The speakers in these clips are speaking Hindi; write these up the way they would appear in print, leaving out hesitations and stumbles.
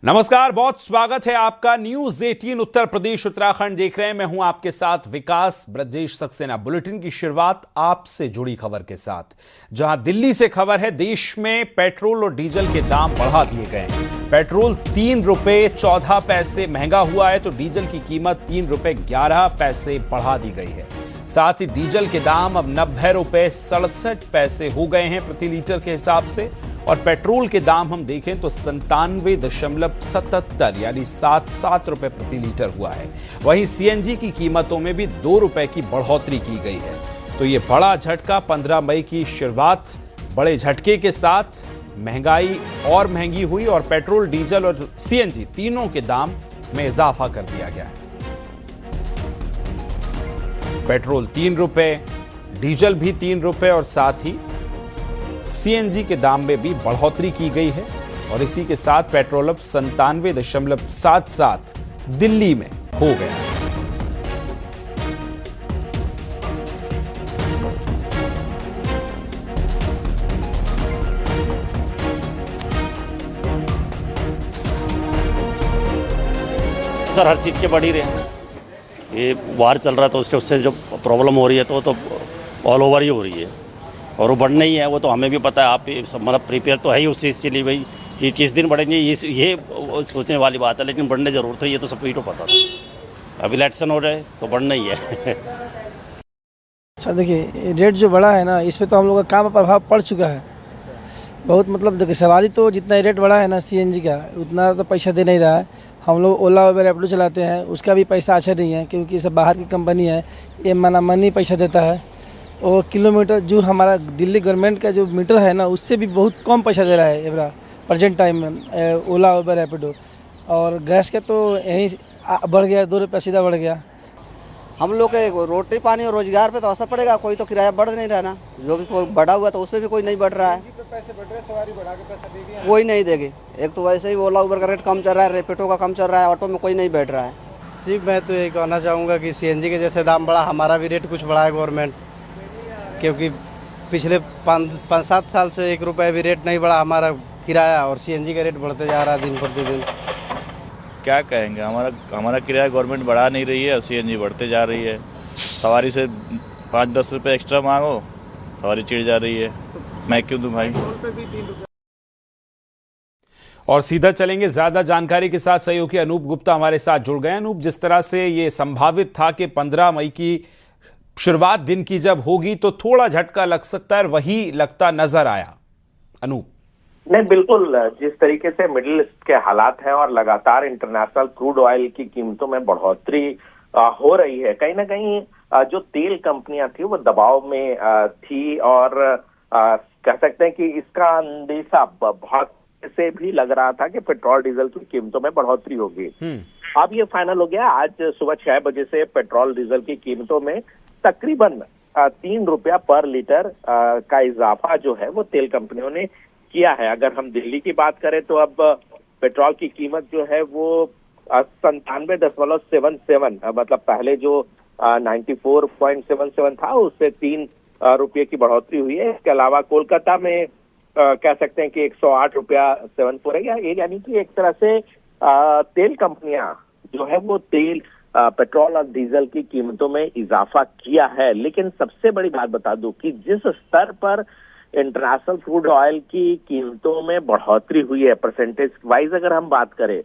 नमस्कार, बहुत स्वागत है आपका। न्यूज 18 उत्तर प्रदेश उत्तराखंड देख रहे हैं। मैं हूं आपके साथ विकास ब्रजेश सक्सेना। बुलेटिन की शुरुआत आपसे जुड़ी खबर के साथ, जहां दिल्ली से खबर है। देश में पेट्रोल और डीजल के दाम बढ़ा दिए गए हैं। पेट्रोल 3 रुपए 14 पैसे महंगा हुआ है, तो डीजल की कीमत 3 रुपए 11 पैसे बढ़ा दी गई है। साथ ही डीजल के दाम अब 90 रुपए 67 पैसे हो गए हैं प्रति लीटर के हिसाब से। और पेट्रोल के दाम हम देखें तो 97.77 यानी 7 रुपए प्रति लीटर हुआ है। वहीं सीएनजी की कीमतों में भी 2 रुपए की बढ़ोतरी की गई है। तो ये बड़ा झटका, 15 मई की शुरुआत बड़े झटके के साथ महंगाई और महंगी हुई और पेट्रोल, डीजल और सीएनजी तीनों के दाम में इजाफा कर दिया गया है। पेट्रोल 3 रुपए, डीजल भी 3 रुपए और साथ ही सीएनजी के दाम में भी बढ़ोतरी की गई है। और इसी के साथ पेट्रोल अब 97.77 दिल्ली में हो गया है। सर, हर चीज़ के बढ़ ही रहे हैं। ये वार चल रहा है तो उससे जो प्रॉब्लम हो रही है तो ऑल ओवर ही हो रही है और वो बढ़ना ही है। वो तो हमें भी पता है, आप मतलब प्रिपेयर तो है ही उस चीज़ के लिए भाई कि किस दिन बढ़ेंगे, ये सोचने वाली बात है। लेकिन बढ़ने ज़रूर थे, ये तो सबको ही तो पता था। अभी इलेक्शन हो जाए तो बढ़ना ही है। सर देखिए, रेट जो बढ़ा है ना, इस पे तो हम लोग का काम पर प्रभाव पड़ चुका है बहुत। मतलब देखिए, सवारी तो जितना रेट बढ़ा है ना सीएनजी का, उतना तो पैसा दे नहीं रहा है। हम लोग ओला उबर रैपिडो चलाते हैं, उसका भी पैसा अच्छा नहीं है क्योंकि सब बाहर की कंपनी है। ये मनी पैसा देता है। और किलोमीटर जो हमारा दिल्ली गवर्नमेंट का जो मीटर है ना, उससे भी बहुत कम पैसा दे रहा है एवरा प्रेजेंट टाइम में ओला उबर रैपिडो। और गैस का तो यहीं बढ़ गया, 2 रुपये सीधा बढ़ गया। हम लोग के रोटी पानी और रोजगार पे तो असर पड़ेगा। कोई तो किराया बढ़ नहीं रहा ना, जो भी तो बढ़ा हुआ तो उस पर भी कोई नहीं बढ़ रहा है। पैसे बढ़ रहे, सवारी बढ़ा के पैसा देगी, कोई नहीं देगी। एक तो वैसे ही ओला उबर का रेट कम चल रहा है, रैपिडो का कम चल रहा है, ऑटो में कोई नहीं बैठ रहा है। ठीक, मैं तो यही कहना चाहूँगा कि सीएनजी के जैसे दाम बढ़ा, हमारा भी रेट कुछ बढ़ा है गवर्नमेंट, क्योंकि पिछले 5-7 साल से 1 रुपये भी रेट नहीं बढ़ा हमारा किराया, और सीएनजी का रेट बढ़ते जा रहा है दिन प्रतिदिन। क्या कहेंगे, हमारा किराया गवर्नमेंट बढ़ा नहीं रही है, सीएनजी बढ़ते जा रही है। सवारी से 5-10 रुपये एक्स्ट्रा मांगो, सवारी चिढ़ जा रही है। मैं क्यों दूं भाई। और सीधा चलेंगे ज्यादा जानकारी के साथ सहयोगी अनूप गुप्ता हमारे साथ जुड़ गए। अनूप, जिस तरह से ये संभावित था कि 15 मई की शुरुआत दिन की जब होगी तो थोड़ा झटका लग सकता है, वही लगता नजर आया। अनूप। नहीं, बिल्कुल जिस तरीके से मिडिल ईस्ट के हालात हैं और लगातार इंटरनेशनल क्रूड ऑयल की कीमतों में बढ़ोतरी हो रही है, कहीं ना कहीं जो तेल कंपनियां थी वो दबाव में थी। और कह सकते हैं कि इसका अंदेशा बहुत से भी लग रहा था कि पेट्रोल डीजल की कीमतों में बढ़ोतरी होगी। अब ये फाइनल हो गया। आज सुबह 6 बजे से पेट्रोल डीजल की कीमतों में तकरीबन 3 रुपया पर लीटर का इजाफा जो है वो तेल कंपनियों ने किया है। अगर हम दिल्ली की बात करें तो अब पेट्रोल की कीमत जो है वो 97.77 मतलब पहले जो 94.77 था उससे 3 रुपये की बढ़ोतरी हुई है। इसके अलावा कोलकाता में कह सकते हैं कि 108 रुपया 74 है। यानी कि एक तरह से तेल कंपनियां जो है वो पेट्रोल और डीजल की कीमतों में इजाफा किया है। लेकिन सबसे बड़ी बात बता दूं कि जिस स्तर पर इंटरनेशनल क्रूड ऑयल की कीमतों में बढ़ोतरी हुई है, परसेंटेज वाइज अगर हम बात करें,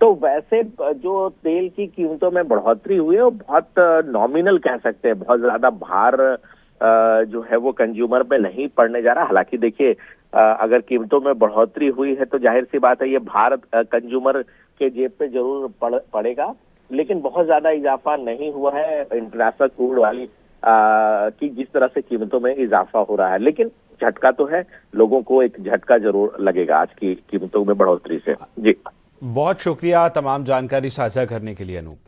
तो वैसे जो तेल की कीमतों में बढ़ोतरी हुई है वो बहुत नॉमिनल कह सकते हैं। बहुत ज्यादा भार जो है वो कंज्यूमर पे नहीं पड़ने जा रहा। हालांकि देखिए, अगर कीमतों में बढ़ोतरी हुई है तो जाहिर सी बात है ये भार कंज्यूमर के जेब पे जरूर पड़ेगा, लेकिन बहुत ज्यादा इजाफा नहीं हुआ है इंटरनेशनल क्रूड ऑयल की जिस तरह से कीमतों में इजाफा हो रहा है। लेकिन झटका तो है, लोगों को एक झटका जरूर लगेगा आज की कीमतों में बढ़ोतरी से। जी, बहुत शुक्रिया तमाम जानकारी साझा करने के लिए अनूप।